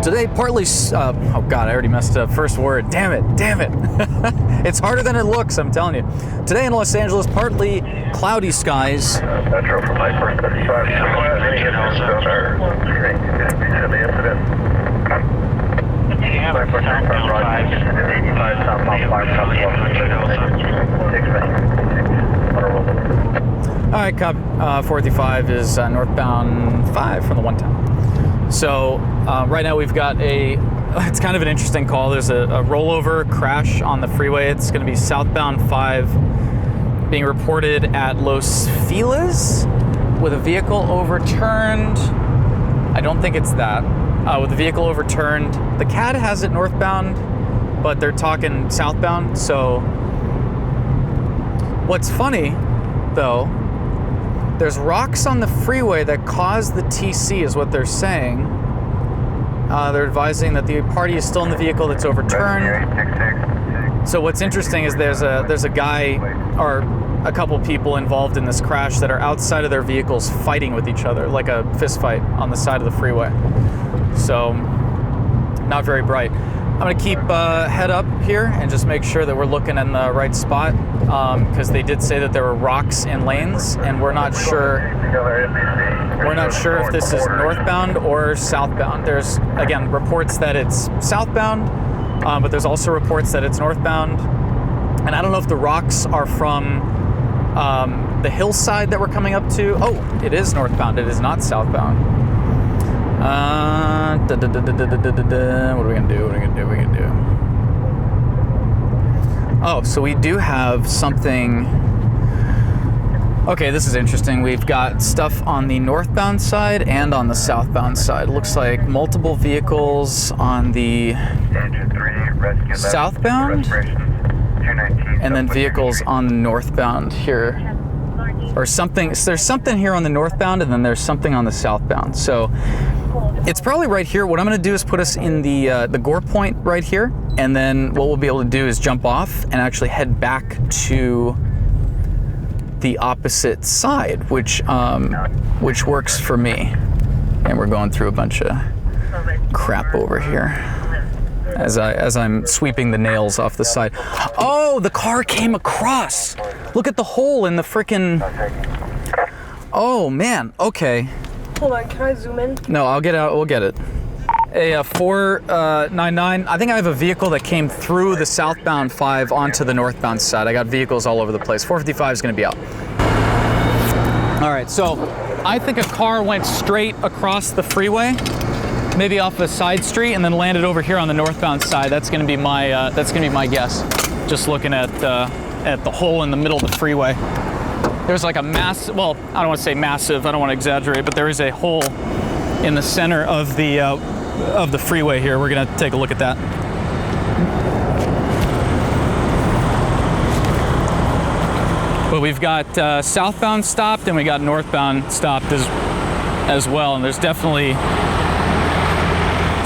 Today, partly, oh God, I already messed up. First word, damn it. It's harder than it looks, I'm telling you. Today in Los Angeles, partly cloudy skies. Metro from my first 35. All right, Cop 455 is northbound 5 from the 110. So right now we've got it's kind of an interesting call. There's a rollover crash on the freeway. It's going to be southbound 5 being reported at Los Feliz with a vehicle overturned. I don't think it's that. With the vehicle overturned. The CAD has it northbound, but they're talking southbound. So what's funny, though, there's rocks on the freeway that caused the TC, is what they're saying. They're advising that the party is still in the vehicle that's overturned. So what's interesting is there's a guy or a couple people involved in this crash that are outside of their vehicles fighting with each other, like a fist fight on the side of the freeway. So not very bright. I'm gonna keep head up here and just make sure that we're looking in the right spot, because they did say that there were rocks in lanes, and we're not sure if this is northbound or southbound. There's, again, reports that it's southbound, but there's also reports that it's northbound. And I don't know if the rocks are from the hillside that we're coming up to. Oh, it is northbound. It is not southbound. What are we gonna do? Oh, so we do have something. Okay, this is interesting. We've got stuff on the northbound side and on the southbound side. Looks like multiple vehicles on the southbound, and then vehicles on the northbound here. Or something. So there's something here on the northbound, and then there's something on the southbound. So it's probably right here. What I'm going to do is put us in the gore point right here, and then what we'll be able to do is jump off and actually head back to the opposite side, which works for me. And we're going through a bunch of crap over here as I'm sweeping the nails off the side. Oh, the car came across. Look at the hole in the frickin'. Oh man. Okay. Hold on, can I zoom in? No, I'll get out. We'll get it. A 499. I think I have a vehicle that came through the southbound 5 onto the northbound side. I got vehicles all over the place. 455 is going to be out. All right, so I think a car went straight across the freeway, maybe off a side street, and then landed over here on the northbound side. That's going to be my guess. Just looking at the hole in the middle of the freeway. There's like a massive, well, I don't want to say massive, I don't want to exaggerate, but there is a hole in the center of the freeway here. We're gonna take a look at that. But we've got southbound stopped and we got northbound stopped as well, and there's definitely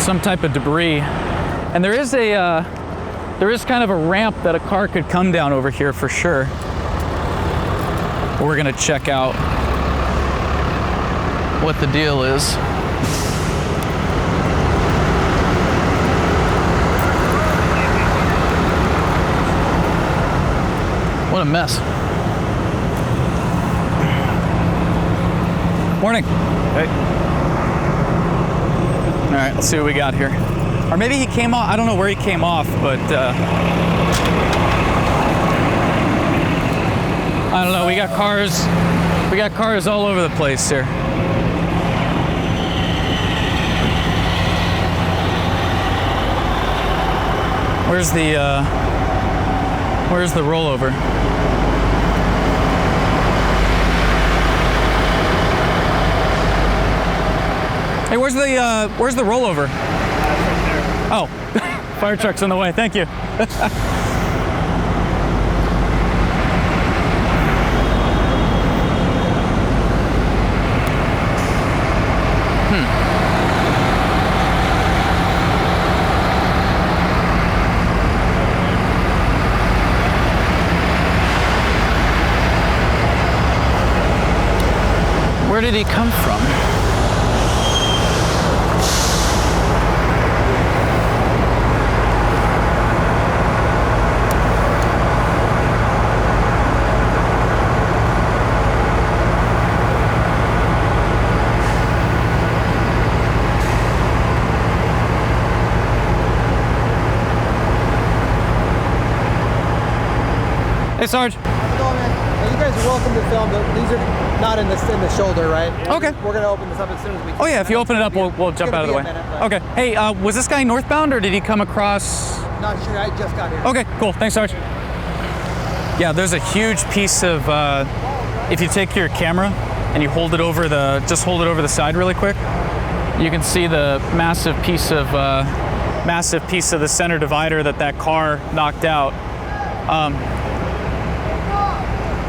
some type of debris. And there is kind of a ramp that a car could come down over here for sure. We're gonna check out what the deal is. What a mess. Morning. Hey. All right, let's see what we got here. Or maybe he came off, I don't know where he came off, but I don't know, we got cars all over the place here. Where's the rollover? Hey, where's the rollover? Oh, fire truck's on the way. Thank you. Where did he come from? Sarge. How's it going, man? You guys are welcome to film, but these are not in the shoulder, right? Okay. We're gonna open this up as soon as we can. Oh yeah, if you open it up, we'll jump out of the way. Okay. Hey, was this guy northbound or did he come across? Not sure. I just got here. Okay, cool. Thanks, Sarge. Yeah, there's a huge piece of. If you take your camera and you hold it over just hold it over the side really quick, you can see the massive piece of the center divider that car knocked out.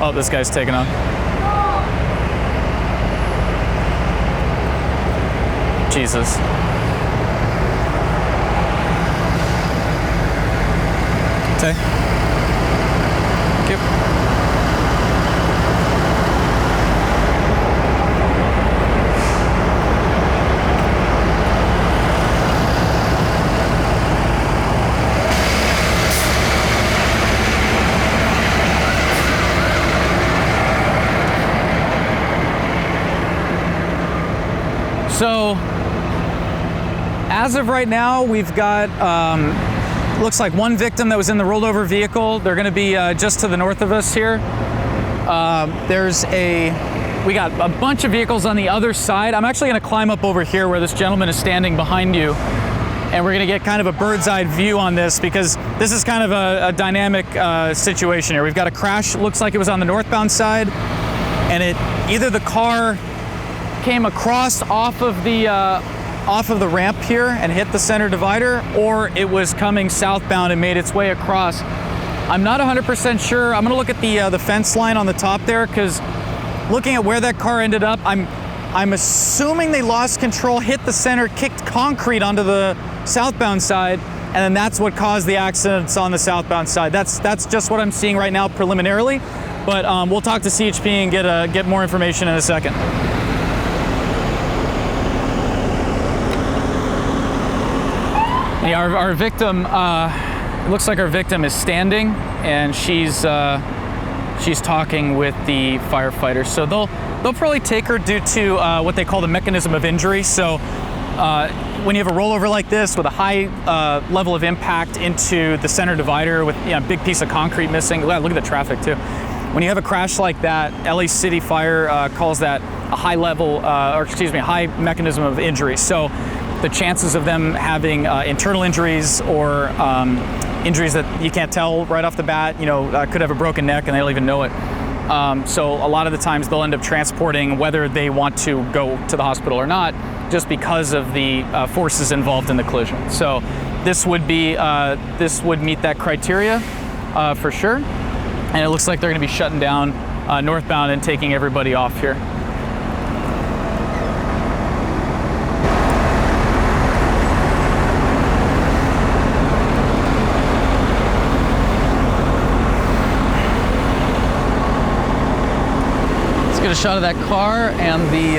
Oh, this guy's taking off. Jesus. Okay. Thank you. So, as of right now, we've got, looks like one victim that was in the rollover vehicle. They're gonna be just to the north of us here. We got a bunch of vehicles on the other side. I'm actually gonna climb up over here where this gentleman is standing behind you. And we're gonna get kind of a bird's eye view on this because this is kind of a dynamic situation here. We've got a crash, looks like it was on the northbound side, and either the car came across off of the ramp here and hit the center divider, or it was coming southbound and made its way across. I'm not 100% sure. I'm gonna look at the fence line on the top there, because looking at where that car ended up, I'm assuming they lost control, hit the center, kicked concrete onto the southbound side, and then that's what caused the accidents on the southbound side. That's just what I'm seeing right now preliminarily, but we'll talk to CHP and get more information in a second. Yeah, our victim, it looks like our victim is standing, and she's talking with the firefighters. So they'll probably take her due to what they call the mechanism of injury. So when you have a rollover like this with a high level of impact into the center divider with a big piece of concrete missing, look at the traffic too. When you have a crash like that, LA City Fire calls that a high mechanism of injury. So the chances of them having internal injuries or injuries that you can't tell right off the bat, could have a broken neck and they don't even know it. So a lot of the times they'll end up transporting whether they want to go to the hospital or not, just because of the forces involved in the collision. So this would meet that criteria for sure. And it looks like they're going to be shutting down northbound and taking everybody off here. Get a shot of that car and the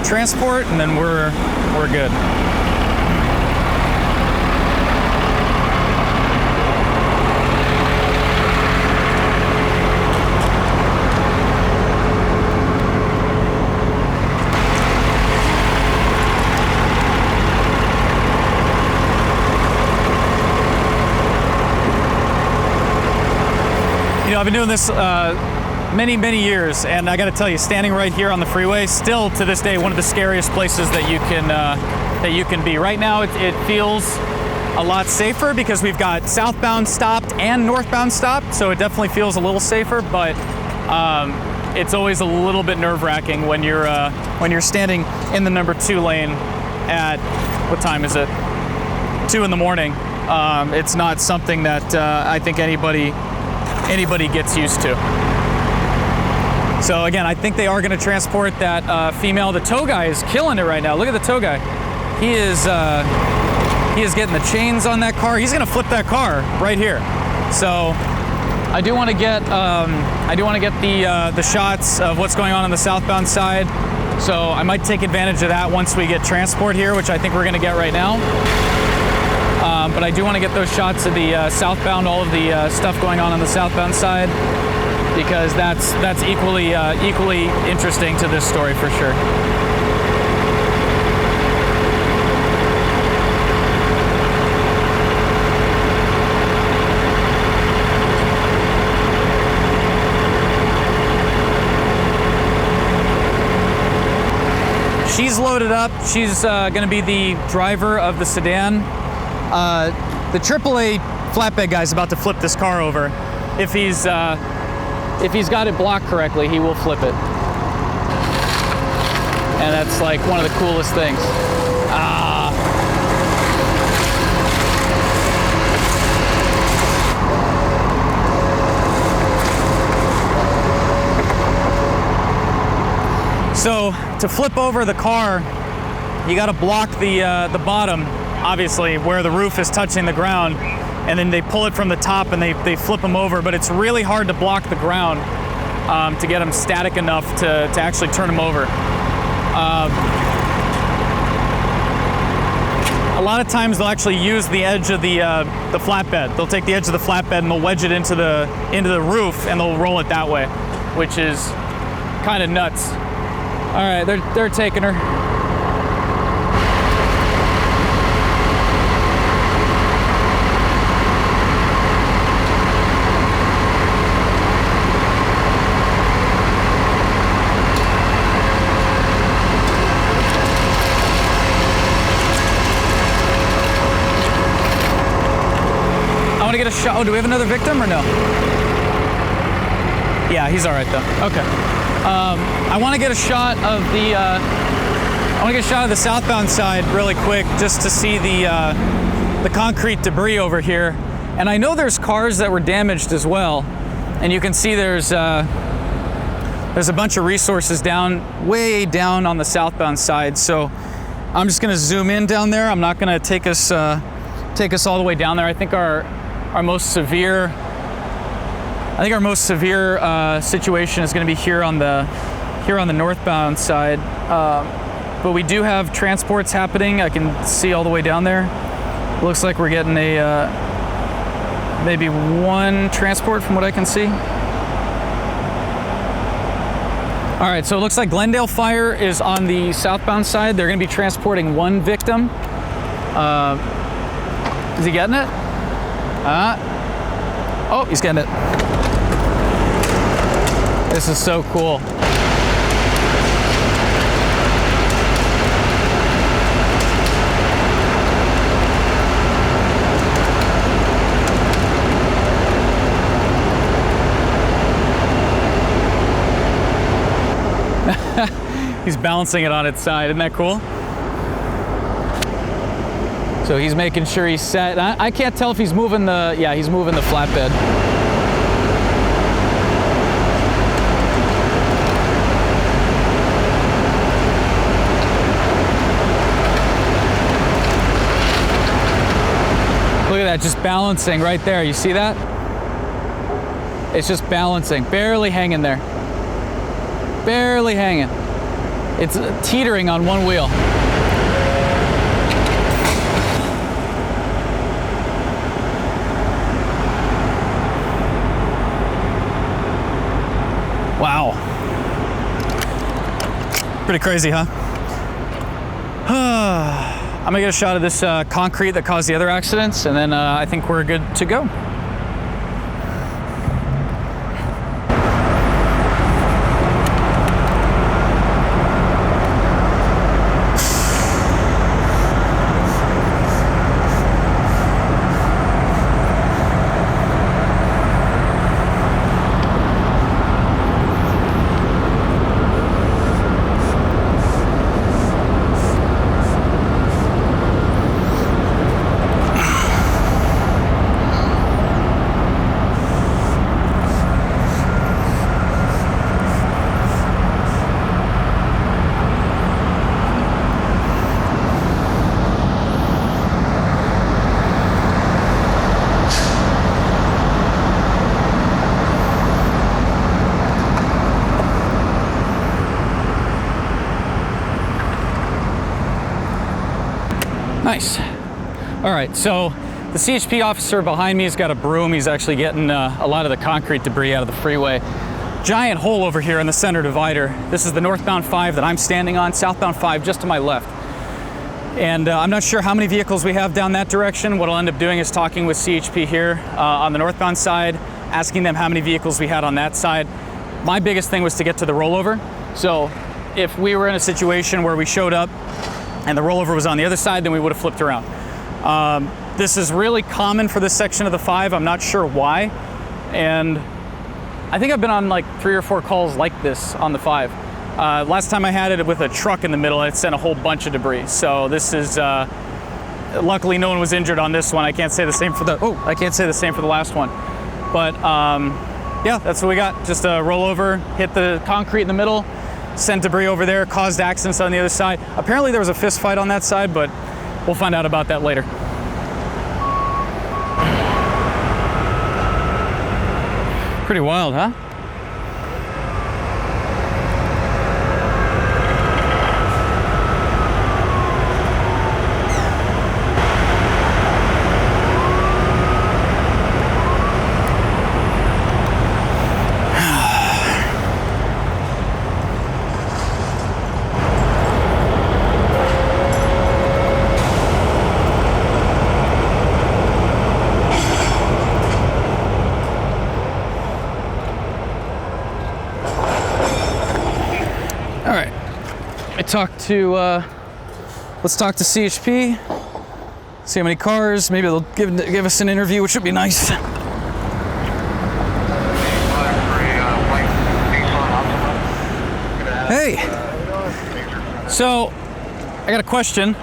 transport, and then we're good. I've been doing this many years, and I got to tell you, standing right here on the freeway, still to this day one of the scariest places that you can be. Right now, it feels a lot safer because we've got southbound stopped and northbound stopped, so it definitely feels a little safer. But it's always a little bit nerve-wracking when you're standing in the number 2 lane at, what time is it? 2 in the morning. It's not something that I think anybody gets used to. So again, I think they are going to transport that female. The tow guy is killing it right now. Look at the tow guy. He is getting the chains on that car. He's going to flip that car right here. So I do want to get the shots of what's going on the southbound side. So I might take advantage of that once we get transport here, which I think we're going to get right now. But I do want to get those shots of the southbound, all of the stuff going on the southbound side, because that's equally interesting to this story for sure. She's loaded up. She's gonna be the driver of the sedan. The AAA flatbed guy's about to flip this car over. If he's got it blocked correctly, he will flip it. And that's like one of the coolest things. So to flip over the car, you got to block the bottom, obviously, where the roof is touching the ground, and then they pull it from the top and they flip them over. But it's really hard to block the ground to get them static enough to actually turn them over. A lot of times they'll actually use the edge of the flatbed. They'll take the edge of the flatbed and they'll wedge it into the roof and they'll roll it that way, which is kind of nuts. All right, they're taking her. I want to get a shot. Oh, do we have another victim or no? Yeah, he's all right though. Okay. I want to get a shot of the southbound side really quick, just to see the concrete debris over here. And I know there's cars that were damaged as well, and you can see there's a bunch of resources way down on the southbound side. So I'm just going to zoom in down there. I'm not going to take us all the way down there. I think our most severe situation is going to be here on the northbound side. But we do have transports happening. I can see all the way down there. Looks like we're getting maybe one transport from what I can see. All right, so it looks like Glendale Fire is on the southbound side. They're going to be transporting one victim. Is he getting it? Oh, he's getting it. This is so cool. He's balancing it on its side. Isn't that cool? So he's making sure he's set. I can't tell if he's moving he's moving the flatbed. Look at that, just balancing right there. You see that? It's just balancing, barely hanging there. Barely hanging. It's teetering on one wheel. Wow. Pretty crazy, huh? I'm gonna get a shot of this concrete that caused the other accidents, and then I think we're good to go. Nice. All right, so the CHP officer behind me has got a broom. He's actually getting a lot of the concrete debris out of the freeway. Giant hole over here in the center divider. This is the northbound 5 that I'm standing on, southbound 5 just to my left. And I'm not sure how many vehicles we have down that direction. What I'll end up doing is talking with CHP here on the northbound side, asking them how many vehicles we had on that side. My biggest thing was to get to the rollover. So if we were in a situation where we showed up and the rollover was on the other side, then we would have flipped around. This is really common for this section of the 5. I'm not sure why. And I think I've been on like 3 or 4 calls like this on the 5. Last time I had it with a truck in the middle, it sent a whole bunch of debris. So this is, luckily no one was injured on this one. I can't say the same for the last one. But yeah, that's what we got. Just a rollover, hit the concrete in the middle, sent debris over there, caused accidents on the other side. Apparently there was a fist fight on that side, but we'll find out about that later. Pretty wild, huh? Let's talk to CHP, see how many cars, maybe they'll give us an interview, which would be nice. Hey, so I got a question,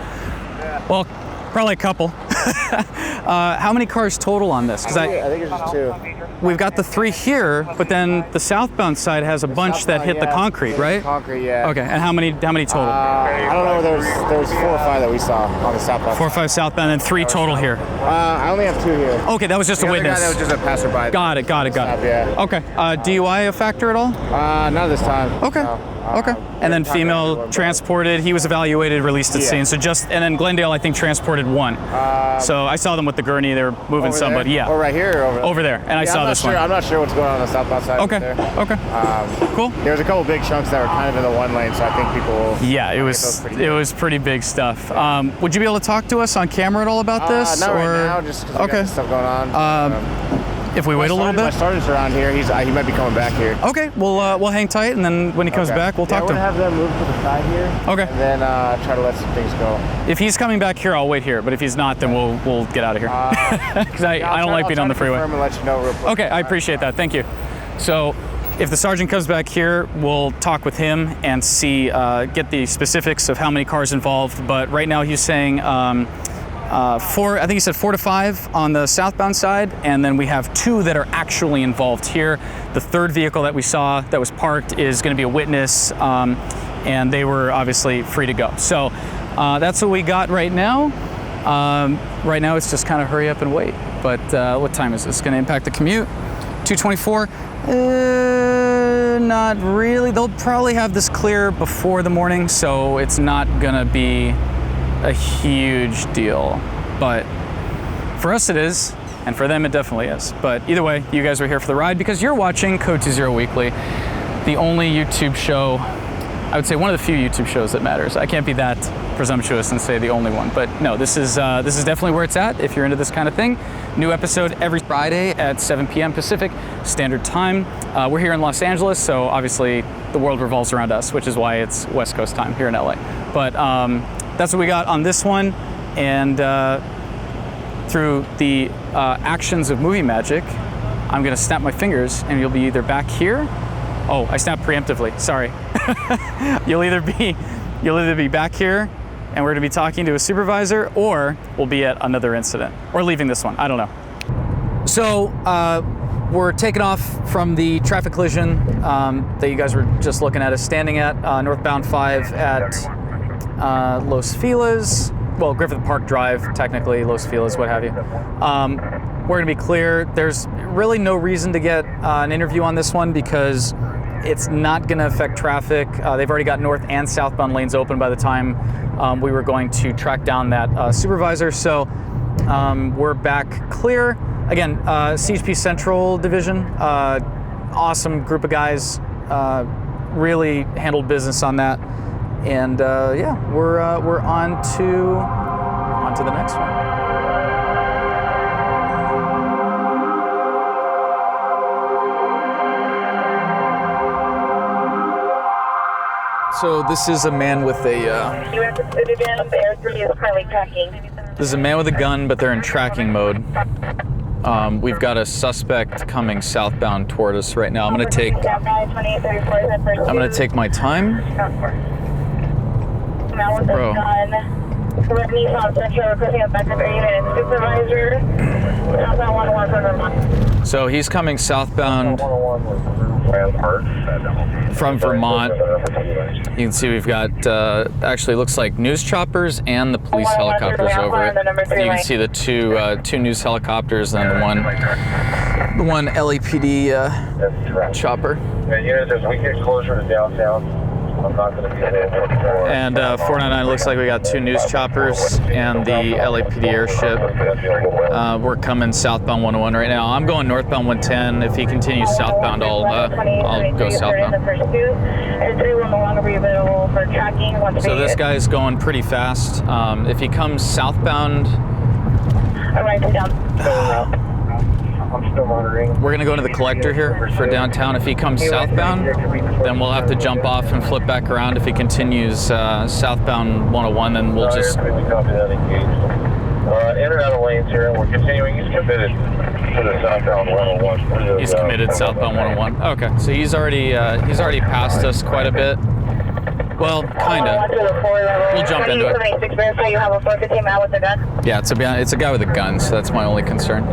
well, probably a couple. How many cars total on this? I think it's just 2. We've got the 3 here, but then the southbound side has a bunch that hit the concrete, right? Concrete, yeah. Okay, and how many total? I don't know. There's 4 or 5 that we saw on the southbound. 4 or 5 southbound, and 3 total here. I only have 2 here. Okay, that was just a witness. That was just a passerby. Got it. Yeah. Okay, DUI a factor at all? Not this time. Okay. No. Okay. And then female transported, he was evaluated, released at scene. So and then Glendale, I think, transported 1. So I saw them with the gurney, they were moving somebody. Yeah. Or right here or over there? Over there, and I saw this one. I'm not sure what's going on the southbound side. Okay. There. Okay. Cool. There's a couple big chunks that were kind of in the 1 lane, so I think people will. Yeah, it was pretty big stuff. Would you be able to talk to us on camera at all about this? Not right now, just because we got stuff going on. If we wait a little bit? My sergeant's around here. He might be coming back here. Okay, we'll hang tight, and then when he comes back, we'll talk to him. We're gonna have them move to the side here. Okay. And then try to let some things go. If he's coming back here, I'll wait here. But if he's not, then we'll get out of here. Because I don't like being on the freeway. And let you know real quick. Okay, I appreciate that. Thank you. So, if the sergeant comes back here, we'll talk with him and see, get the specifics of how many cars involved. But right now, he's saying. 4, I think he said 4 to 5 on the southbound side, and then we have 2 that are actually involved here. The 3rd vehicle that we saw that was parked is going to be a witness, and they were obviously free to go. So that's what we got right now. Right now it's just kind of hurry up and wait. But what time is this? Going to impact the commute? 2:24? Not really. They'll probably have this clear before the morning, so it's not going to be a huge deal, but for us it is, and for them it definitely is. But either way, you guys are here for the ride because you're watching Code 20 Weekly, the only YouTube show, I would say one of the few YouTube shows that matters. I can't be that presumptuous and say the only one, but no, this is definitely where it's at if you're into this kind of thing. New episode every Friday at 7 p.m. Pacific Standard Time. We're here in Los Angeles, so obviously the world revolves around us, which is why it's West Coast time here in LA. But that's what we got on this one, and through the actions of movie magic, I'm gonna snap my fingers and you'll be either back here. Oh, I snapped preemptively, sorry. You'll either be back here and we're gonna be talking to a supervisor, or we'll be at another incident, or leaving this one, I don't know. So we're taking off from the traffic collision that you guys were just looking at, is standing at northbound 5 at Los Feliz, well, Griffith Park Drive, technically, Los Feliz, what have you. We're gonna be clear. There's really no reason to get an interview on this one because it's not gonna affect traffic. They've already got north and southbound lanes open by the time we were going to track down that supervisor. So we're back clear. Again, CHP Central Division, awesome group of guys, really handled business on that. And yeah, we're on to the next one. So this is a man with a. This is a man with a gun, but they're in tracking mode. We've got a suspect coming southbound toward us right now. I'm gonna take my time. Bro. So he's coming southbound from Vermont. You can see we've got, actually looks like news choppers and the police helicopters over it. You can see the two news helicopters and the one LAPD chopper. Yeah, as we get closer to downtown, I'm not going to be available for. And 499 looks like we got two news choppers and the LAPD airship. We're coming southbound 101 right now. I'm going northbound 110. If he continues southbound, I'll go southbound. So this guy's going pretty fast. If he comes southbound, I'm still monitoring. we're gonna go into the collector here for downtown. If he comes southbound, then we'll have to jump off and flip back around. If he continues southbound 101, then we'll just. Copy that, engaged. In and out of lanes here, and we're continuing. He's committed to the southbound 101. He's committed southbound 101. Okay, so he's already passed us quite a bit. Well, kinda. We'll jump into it. Yeah, it's a guy with a gun, so that's my only concern.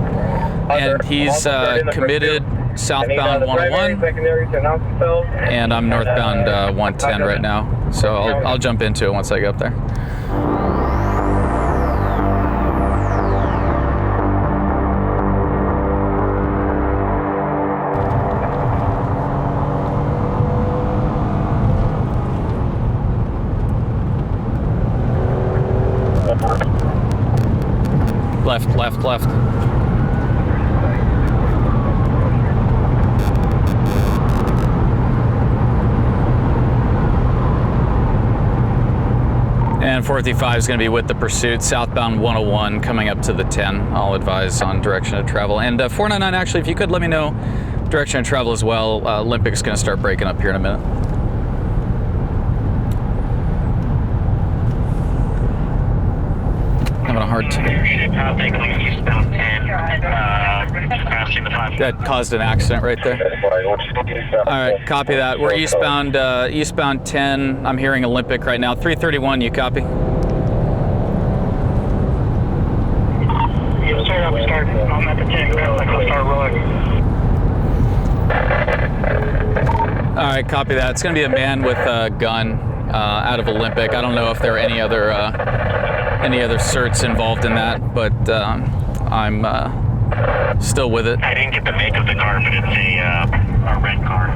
And he's committed southbound 101, and I'm northbound 110 right now. So I'll jump into it once I get up there. Left. And 455 is going to be with the pursuit, southbound 101, coming up to the 10. I'll advise on direction of travel. And 499, actually, if you could let me know direction of travel as well. Olympic's going to start breaking up here in a minute. Having a hard time. That caused an accident right there. All right, copy that. We're eastbound 10. I'm hearing Olympic right now. 331, you copy? Yes, sir. I'm at the 10. I'll start rolling. All right, copy that. It's going to be a man with a gun out of Olympic. I don't know if there are any other certs involved in that, but I'm still with it. I didn't get the make of the car, but it's a red car.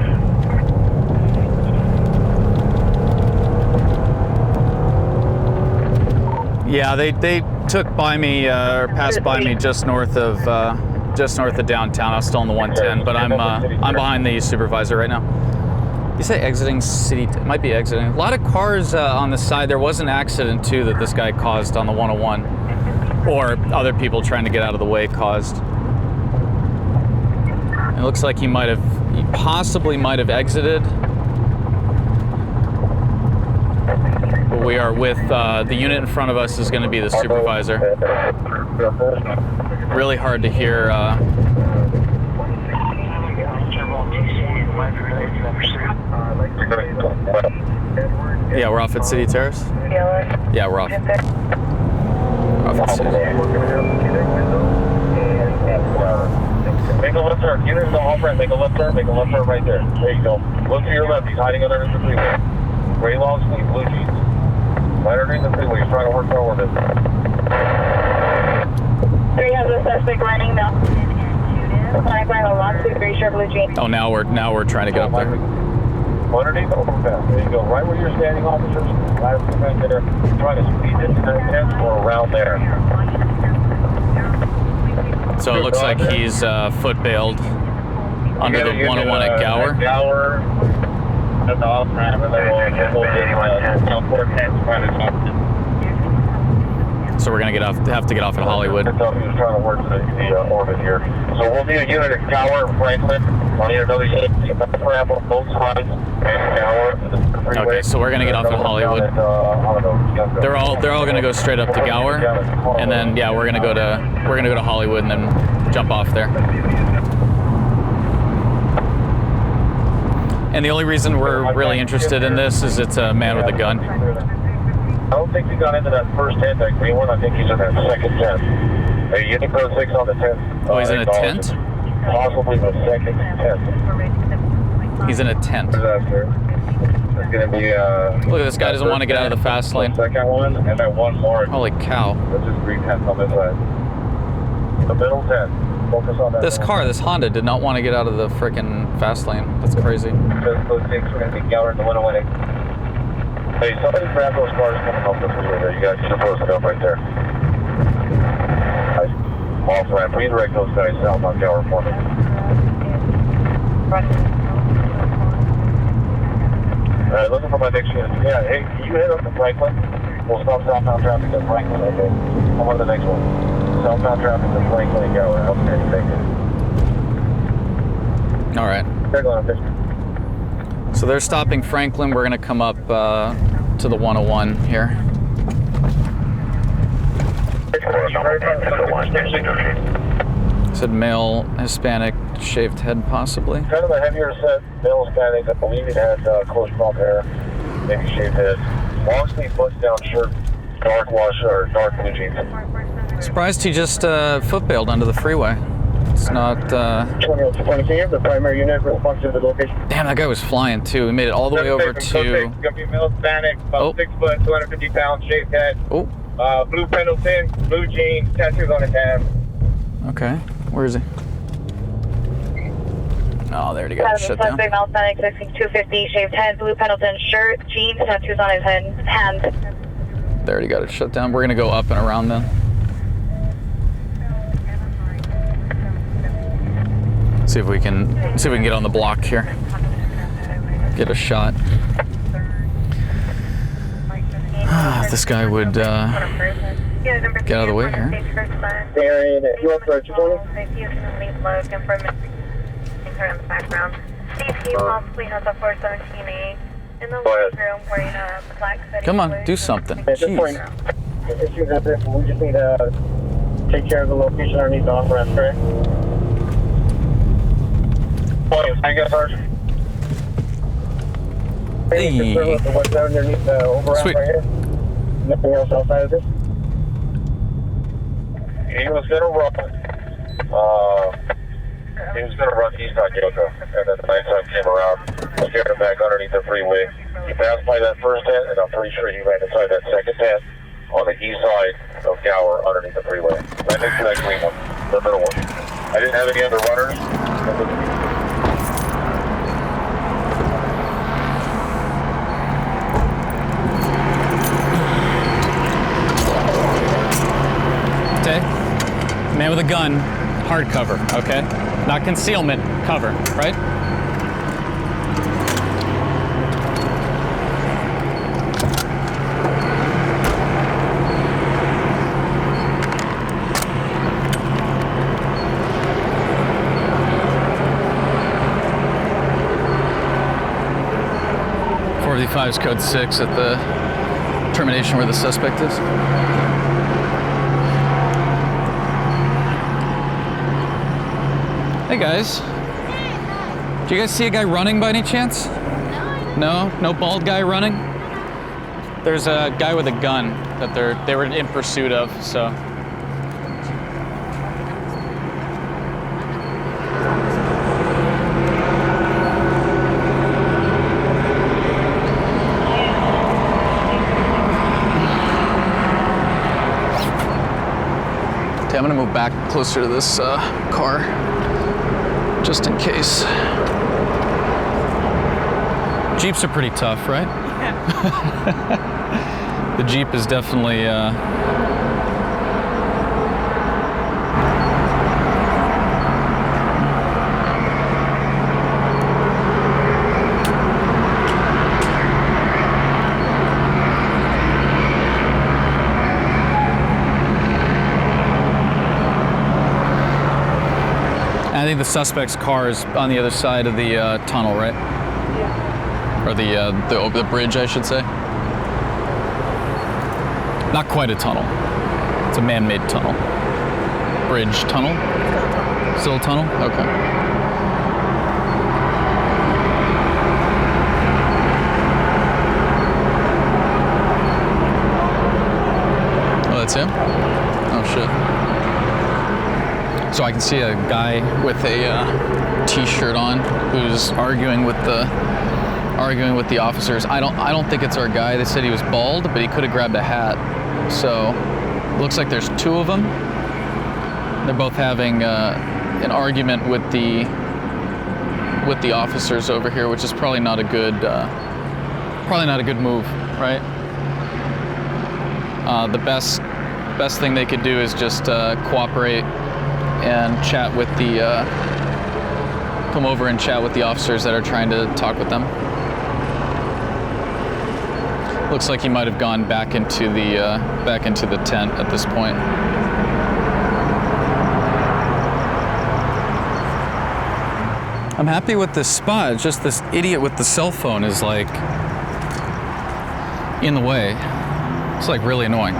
Yeah, they took by me or passed by me just north of downtown. I was still on the 110, but I'm behind the supervisor right now. You say exiting city? It might be exiting. A lot of cars on the side. There was an accident too that this guy caused on the 101, or other people trying to get out of the way caused. It looks like he possibly might have exited. But we are with the unit in front of us is going to be the supervisor. Really hard to hear. Yeah, we're off at City Terrace. Yeah, we're off. Off at City. Make a left turn. Get into the off ramp. Make a left turn. Make a left turn right there. There you go. Look to your left. He's hiding under the freeway. Gray long sleeve, blue jeans. Right underneath the freeway. He's trying to work forward. 3 has a suspect running now. Oh, now we're trying to get up there. Underneath the overpass. There you go. Right where you're standing, officers. Right there. Trying to speed into the fence or around there. So it looks like he's foot bailed under the 101 at Gower. Gower. At the off ramp, and then we'll So we're gonna have to get off at Hollywood. He was trying to work the orbit here. So we'll need a unit at Gower and Franklin. I'll need another unit at the ramp on both sides and Gower. freeway. Okay, so we're gonna get off at Hollywood. They're all gonna go straight up to Gower, and then yeah, we're gonna go to Hollywood and then jump off there. And the only reason we're really interested in this is it's a man with a gun. I don't think he got into that first tent, that green one. I think he's in that second tent. Hey, Unit Code 6 on the tent. Oh, he's in a tent? Possibly the second tent. He's in a tent. It's gonna be Look at this guy, doesn't want to get out of the fast lane. Second one, and then one more. Holy cow. That's just green tent on this side. The middle tent. Focus on that. This car, this Honda, did not want to get out of the frickin' fast lane. That's crazy. Code 6, we're gonna be Gower to 108. Hey, somebody grab those cars coming off the freeway there. You guys should have posted up right there. Off ramp. Redirect those guys south on Gower for me. Alright, looking for my next unit. Yeah, hey, can you head up to Franklin? We'll stop southbound traffic at Franklin. Okay. Come on to the next one. Southbound traffic at Franklin and Gower. Okay, thank you. Alright. They're going up. So they're stopping Franklin. We're gonna come up to the 101 here. Said male, Hispanic, shaved head possibly. Kind of a heavier set, male Hispanic. I believe it had close crop hair, maybe shaved head. Long sleeve button down shirt, dark wash or dark blue jeans. Surprised he just foot bailed onto the freeway. It's not. 20, the primary unit responsive to the location. Damn, that guy was flying too. He made it all the way over to. It's gonna be male Hispanic, about 6 foot, 250 pounds, shaved head. Oh. Blue Pendleton, blue jeans, tattoos on his hand. Okay, where is he? Oh, there he got shut down. Suspect male Hispanic, 250, shaved head, blue Pendleton shirt, jeans, tattoos on his hands. There he got it shut down. We're gonna go up and around then. See if we can get on the block here. Get a shot. This guy would get out of the way here. You up for 220? Come on, do something. Jeez. We just need to take care of the location underneath the off ramp, correct? Thank you, Sergeant. Hey. What's underneath the overwrap Sweet. right here? Nothing else outside of this? He was gonna run. He was gonna run east on Yoko, and then the nighttime came around, scared him back underneath the freeway. He passed by that first tent, and I'm pretty sure he ran inside that second tent on the east side of Gower underneath the freeway. Right next to that green one, the middle one. I didn't have any other runners. Okay. Man with a gun, hard cover, okay? Not concealment, cover, right? .45 is code 6 at the termination where the suspect is. Hey guys, do you guys see a guy running by any chance? No? No bald guy running? There's a guy with a gun that they were in pursuit of, so. Okay, I'm gonna move back closer to this car. Just in case. Jeeps are pretty tough, right? Yeah. The Jeep is definitely I think the suspect's car is on the other side of the tunnel, right? Yeah. or the bridge, I should say. Not quite a tunnel. It's a man-made tunnel. Bridge tunnel? Still a tunnel? Okay. Oh, that's him? Oh, shit. So I can see a guy with a t-shirt on who's arguing with the officers. I don't think it's our guy. They said he was bald, but he could have grabbed a hat. So looks like there's two of them. They're both having an argument with the officers over here, which is probably not a good move, right? The best thing they could do is just cooperate and chat with come over and chat with the officers that are trying to talk with them. Looks like he might have gone back into the tent at this point. I'm happy with this spot. It's just this idiot with the cell phone is like in the way. It's like really annoying.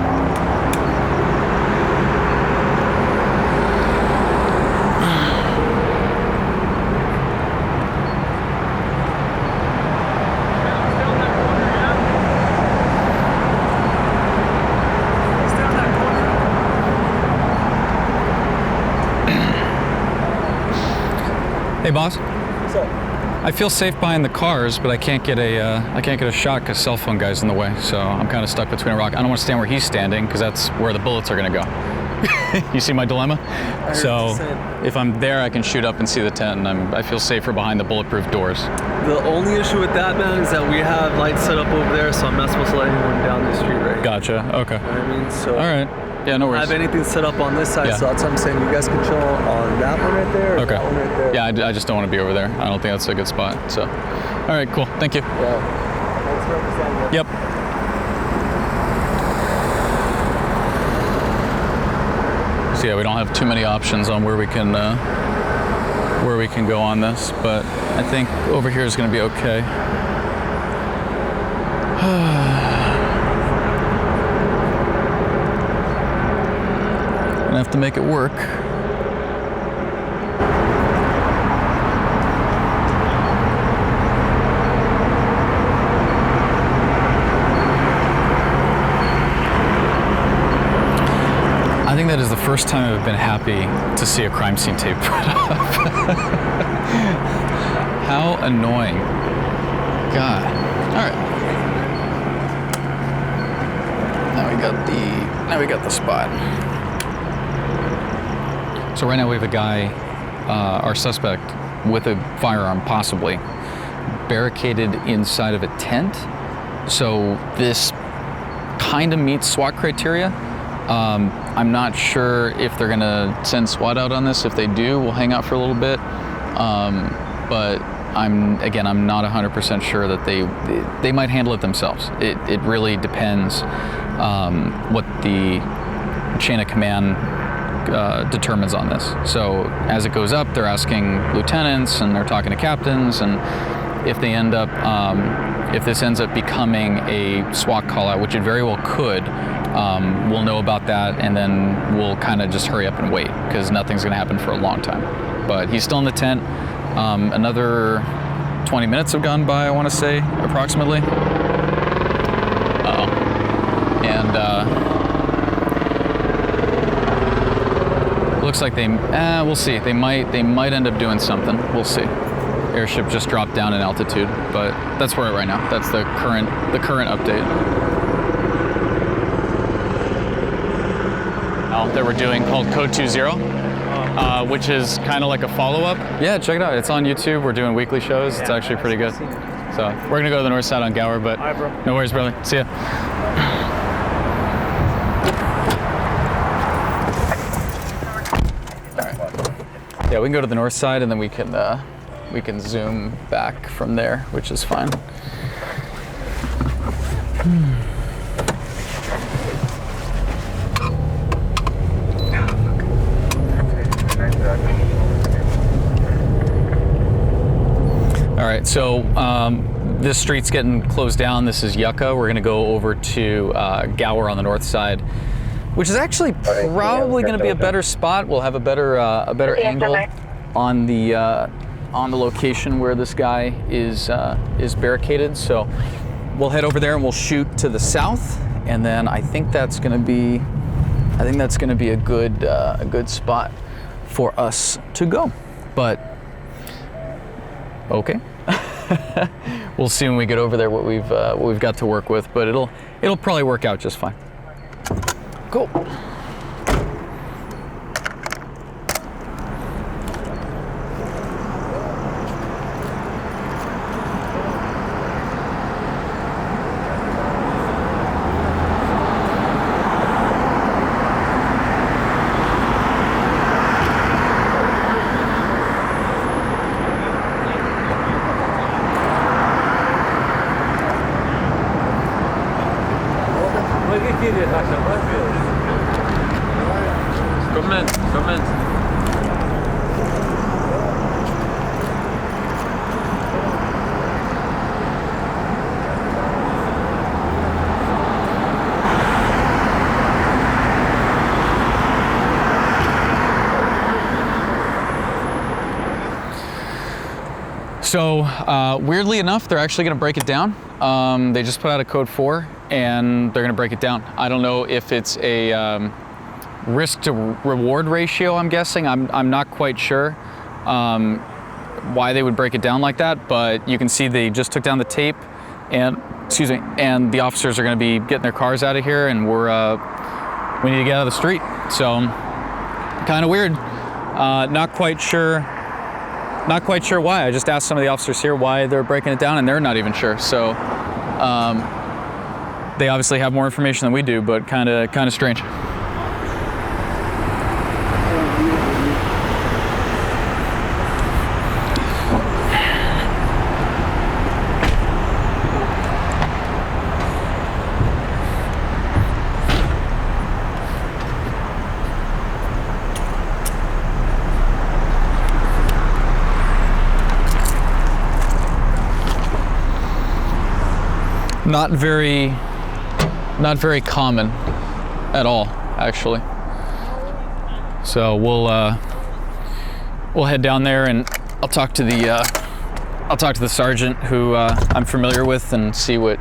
Hey, boss. What's up? I feel safe behind the cars, but I can't get a shot because cell phone guy's in the way. So I'm kind of stuck between a rock. I don't want to stand where he's standing because that's where the bullets are going to go. You see my dilemma? So if I'm there, I can shoot up and see the tent, and I feel safer behind the bulletproof doors. The only issue with that, man, is that we have lights set up over there, so I'm not supposed to let anyone down the street right here. Gotcha. Okay. You know what I mean? So All right. Yeah, no I worries. have anything set up on this side, Yeah. so that's what I'm saying. You guys can chill on that one right there, or Okay. that one right there. Yeah, I just don't want to be over there. I don't think that's a good spot. So, all right, cool. Thank you. Yeah. Thanks for representing. Yep. So yeah, we don't have too many options on where we can go on this, but I think over here is going to be okay. Gonna have to make it work. I think that is the first time I've been happy to see a crime scene tape put up. How annoying. God. All right. Now we got the spot. So right now we have a guy, our suspect, with a firearm possibly, barricaded inside of a tent. So this kind of meets SWAT criteria. I'm not sure if they're gonna send SWAT out on this. If they do, we'll hang out for a little bit. But I'm not 100% sure that they might handle it themselves. It really depends what the chain of command determines on this. So as it goes up, they're asking lieutenants and they're talking to captains, and if they end up, if this ends up becoming a SWAT call out, which it very well could, we'll know about that, and then we'll kind of just hurry up and wait because nothing's going to happen for a long time. But he's still in the tent. Another 20 minutes have gone by, I want to say, approximately. Uh-oh. And looks like we'll see. They might end up doing something. We'll see. Airship just dropped down in altitude, but that's where we're at right now. That's the current update. That we're doing called Code 20, which is kind of like a follow-up. Yeah, check it out. It's on YouTube. We're doing weekly shows. It's actually pretty good. So we're gonna go to the north side on Gower, but All right, bro. No worries, brother. See ya. All right. Yeah, we can go to the north side, and then we can zoom back from there, which is fine. All right, so this street's getting closed down. This is Yucca. We're gonna go over to Gower on the north side, which is actually probably gonna be a better spot. We'll have a better angle on the location where this guy is barricaded. So we'll head over there and we'll shoot to the south, and then I think that's gonna be a good spot for us to go. But okay. We'll see when we get over there what we've got to work with, but it'll probably work out just fine. Cool. Come in. So weirdly enough, they're actually going to break it down. They just put out a code 4 and they're going to break it down. I don't know if it's a risk to reward ratio, I'm guessing. I'm not quite sure why they would break it down like that, but you can see they just took down the tape and, and the officers are going to be getting their cars out of here, and we need to get out of the street. So kind of weird. Not quite sure why. I just asked some of the officers here why they're breaking it down, and they're not even sure. So they obviously have more information than we do, but kind of strange. Not very common at all, actually. So we'll head down there, and I'll talk to the sergeant who I'm familiar with and see what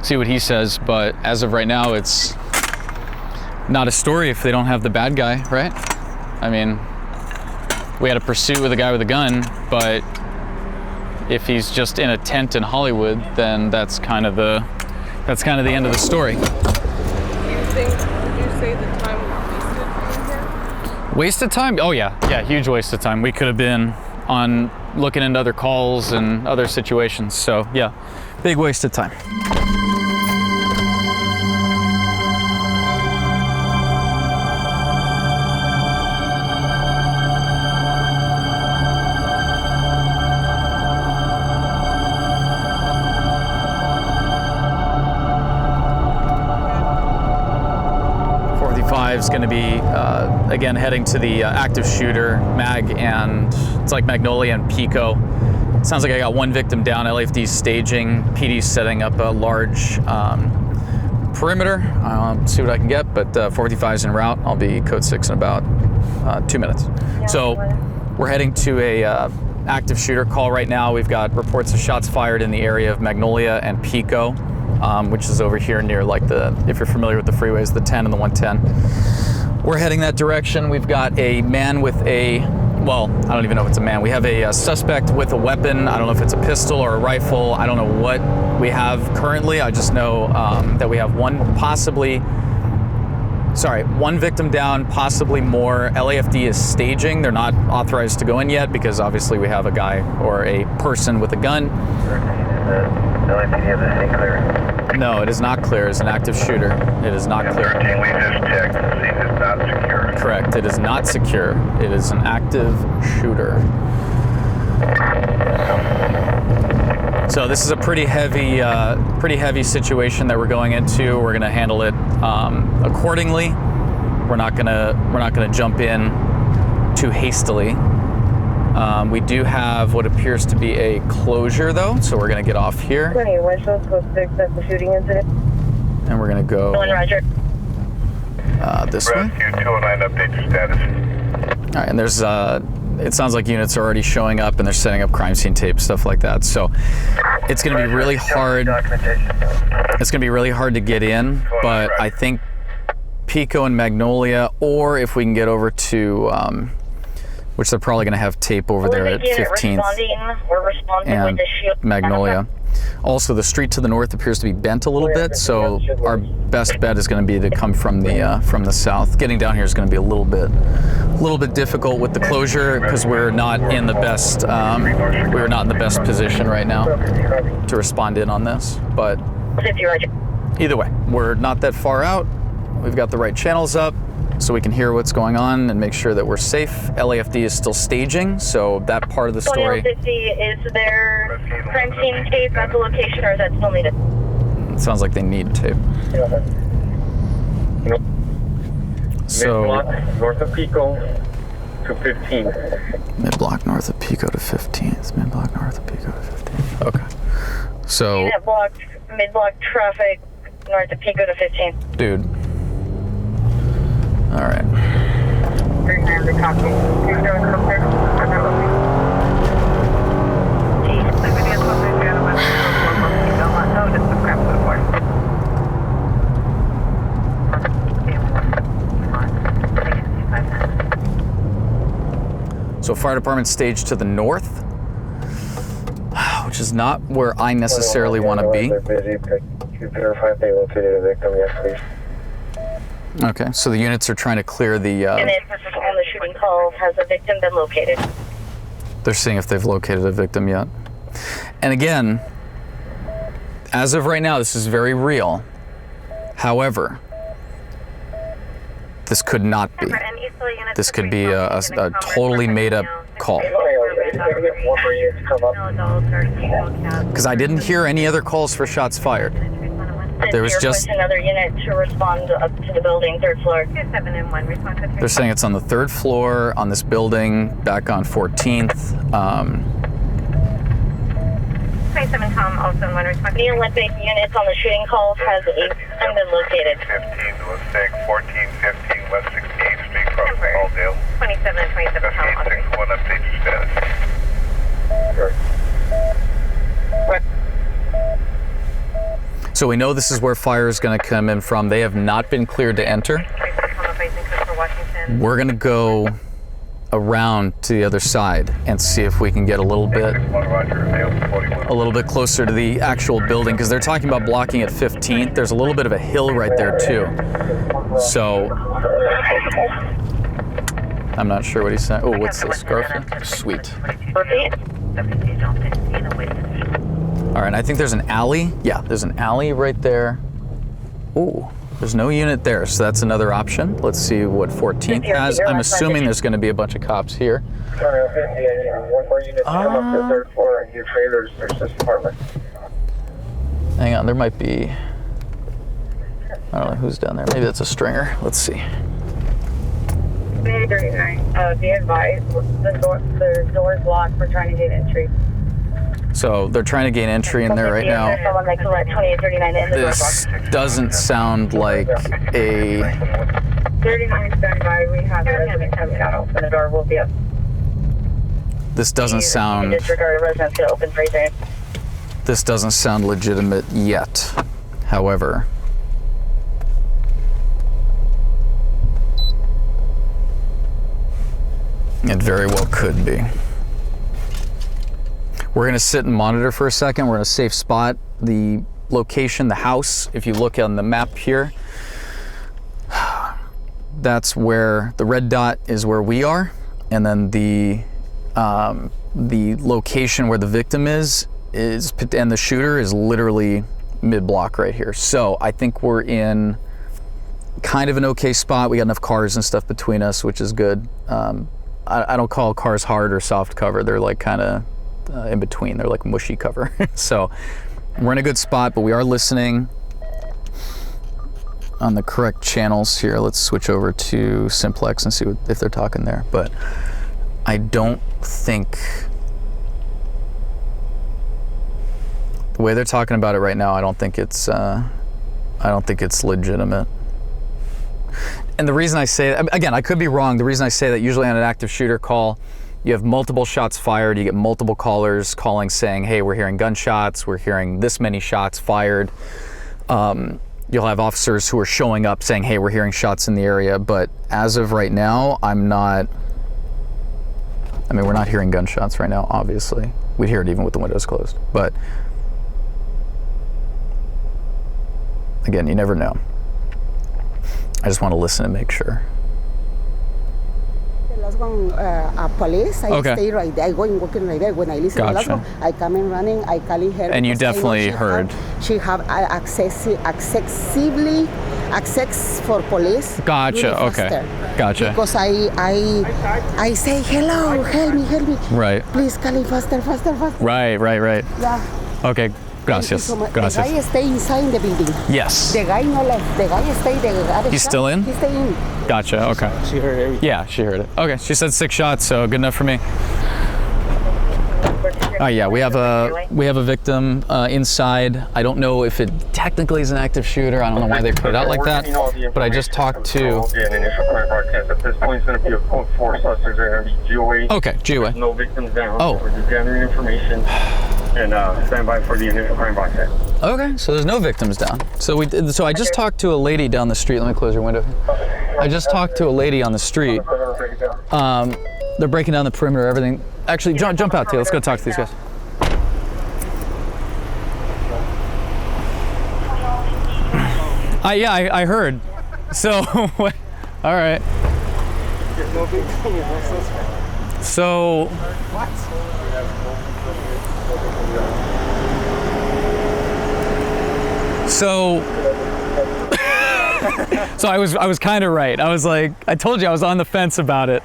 he says. But as of right now, it's not a story if they don't have the bad guy, right? I mean, we had a pursuit with a guy with a gun, but if he's just in a tent in Hollywood, then that's kind of the end of the story. Would you say the time was wasted being here? Wasted time? Oh yeah, huge waste of time. We could have been on looking into other calls and other situations. So yeah, big waste of time. 45 is going to be, again, heading to the active shooter, Mag, and it's like Magnolia and Pico. Sounds like I got one victim down. LAFD's staging. PD's setting up a large perimeter. I'll see what I can get, but 45's en route. I'll be code 6 in about 2 minutes. So we're heading to a active shooter call right now. We've got reports of shots fired in the area of Magnolia and Pico, which is over here near, like, if you're familiar with the freeways, the 10 and the 110. We're heading that direction. We've got a man with well, I don't even know if it's a man. We have a suspect with a weapon. I don't know if it's a pistol or a rifle. I don't know what we have currently. I just know that we have one victim down, possibly more. LAFD is staging. They're not authorized to go in yet because obviously we have a guy or a person with a gun. No, it is not clear. It's an active shooter. It is not clear. 13, we just checked to see if it's not secure. Correct. It is not secure. It is an active shooter. So this is a pretty heavy situation that we're going into. We're going to handle it accordingly. We're not gonna jump in too hastily. We do have what appears to be a closure though, so we're gonna get off here. 20, West Coast, close to the shooting incident. And we're gonna go Roger. this way. Rescue 209, update your status. All right, and there's, it sounds like units are already showing up and they're setting up crime scene tape, stuff like that. So it's gonna be really hard. It's gonna be really hard to get in, but I think Pico and Magnolia, or if we can get over to, which they're probably gonna have tape over there at 15th and Magnolia. Also, the street to the north appears to be bent a little bit, so our best bet is going to be to come from the south. Getting down here is going to be a little bit difficult with the closure because we're not in the best position right now to respond in on this. But either way, we're not that far out. We've got the right channels up, so we can hear what's going on and make sure that we're safe. LAFD is still staging, so that part of the story. 2050, is there crime scene tape at the location, or is that still needed? It sounds like they need tape. So Mid-block north of Pico to 15th. Mid-block north of Pico to 15th. Mid-block north of Pico to 15th. Okay. So Mid-block traffic north of Pico to 15th. dude. All right. So fire department stage to the north, which is not where I necessarily want to be. Okay, so the units are trying to clear the... And then on the shooting call, has a victim been located? They're seeing if they've located a victim yet. And again, as of right now, this is very real. However, this could not be. This could be a totally made up call. Because I didn't hear any other calls for shots fired. There was just another unit to respond up to the building, third floor. 27-1, response to they're saying it's on the third floor on this building, back on 14th. 27 Tom, also in 1 response. The Olympic units on the shooting call has been located. 15 to 6, 14, 15, West 68th Street, cross Halldale. 27 and 27 Tom, also. 61, update your status. Sure. So we know this is where fire is going to come in from. They have not been cleared to enter. We're going to go around to the other side and see if we can get a little bit closer to the actual building, because they're talking about blocking at 15th. There's a little bit of a hill right there too. So I'm not sure what he's saying. Oh, what's this? Garfield? Sweet. All right, I think there's an alley. Yeah, there's an alley right there. Ooh, there's no unit there, so that's another option. Let's see what 14th has. I'm assuming there's going to be a bunch of cops here. Hang on, there might be, I don't know who's down there. Maybe that's a stringer. Let's see. Be advised, the door's locked. We're trying to get entry. So they're trying to gain entry in there right now. This doesn't sound like a... 39 standby, we have a resident coming out. Open the door, will be up. This doesn't sound... Disregard residents to open for you. This doesn't sound legitimate yet. However... it very well could be. We're gonna sit and monitor for a second. We're in a safe spot. The location, the house, if you look on the map here, that's where the red dot is where we are. And then the location where the victim is, and the shooter is literally mid-block right here. So I think we're in kind of an okay spot. We got enough cars and stuff between us, which is good. I don't call cars hard or soft cover. They're like kind of in between. They're like mushy cover. So we're in a good spot, but we are listening on the correct channels here. Let's switch over to Simplex and see if they're talking there. But I don't think the way they're talking about it right now, I don't think it's legitimate. And the reason I say, again, I could be wrong. The reason I say that, usually on an active shooter call, you have multiple shots fired. You get multiple callers calling saying, hey, we're hearing gunshots. We're hearing this many shots fired. You'll have officers who are showing up saying, hey, we're hearing shots in the area. But as of right now, we're not hearing gunshots right now, obviously. We'd hear it even with the windows closed. But again, you never know. I just want to listen and make sure. The last one, police. I stay right there. I go and walking right there. When I listen to the last one, I come in running. I call in her. And you definitely heard. She have accessibly access for police. Gotcha. Really Okay. Gotcha. Because I say hello, help me. Right. Please call in faster. Right. Yeah. Okay. Gracias. So Gracias. The guy stay inside the building. Yes. The guy no left. The guy stay. He's still in? He stay in. Gotcha. Okay. She heard everything. Yeah, she heard it. Okay. She said 6 shots, so good enough for me. Yeah, we have a victim inside. I don't know if it technically is an active shooter. I don't know why they put it out like that. But I just talked to. At this point, it's going to be a code 4 suspects are going to be GOA. Okay, GOA. No victims down. Oh. We're just gathering information and stand by for the initial crime broadcast. Okay, so there's no victims down. So I just talked to a lady down the street. Let me close your window. I just talked to a lady on the street. They're breaking down the perimeter, everything. Actually, jump out, T. Let's go talk to these guys. Yeah, I heard. So, all right. So. So I was kind of right. I was like, I told you I was on the fence about it.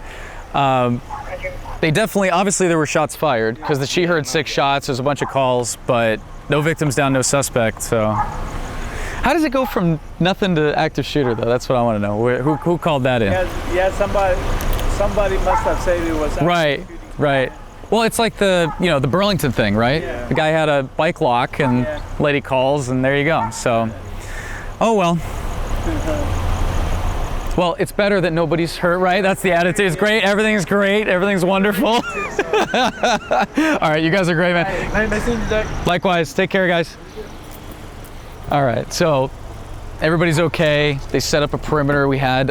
They definitely, obviously there were shots fired because she heard 6 shots. There's a bunch of calls, but no victims down, no suspect. So how does it go from nothing to active shooter though? That's what I want to know. Who called that in? Yeah, somebody must have said it was. Right. Well, it's like the Burlington thing, right? Yeah. The guy had a bike lock and lady calls and there you go. So, oh well. Well, it's better that nobody's hurt, right? That's the attitude. It's great. Everything's great. Everything's wonderful. All right, you guys are great, man. Nice seeing you, Jack. Likewise. Take care, guys. All right, so everybody's okay. They set up a perimeter. We had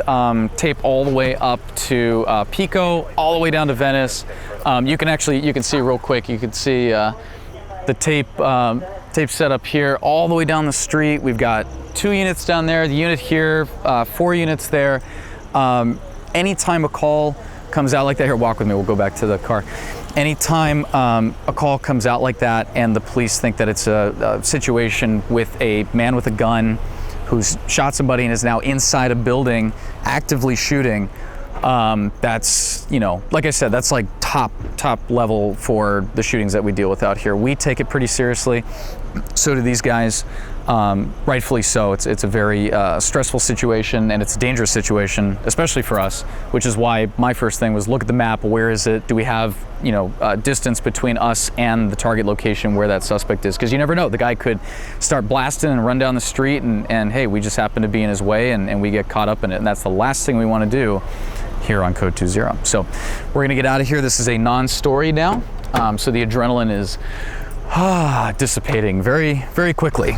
tape all the way up to Pico, all the way down to Venice. You can see real quick. You can see the tape set up here, all the way down the street. We've got 2 units down there, the unit here, 4 units there. Anytime a call comes out like that, here, walk with me, we'll go back to the car. Anytime a call comes out like that and the police think that it's a situation with a man with a gun who's shot somebody and is now inside a building actively shooting, that's, like I said, that's like top level for the shootings that we deal with out here. We take it pretty seriously. So do these guys, rightfully so. It's a very stressful situation and it's a dangerous situation, especially for us, which is why my first thing was look at the map. Where is it? Do we have, distance between us and the target location where that suspect is? Because you never know. The guy could start blasting and run down the street and hey, we just happen to be in his way and we get caught up in it. And that's the last thing we want to do here on Code 20. So we're gonna get out of here. This is a non-story now. So the adrenaline is dissipating very, very quickly.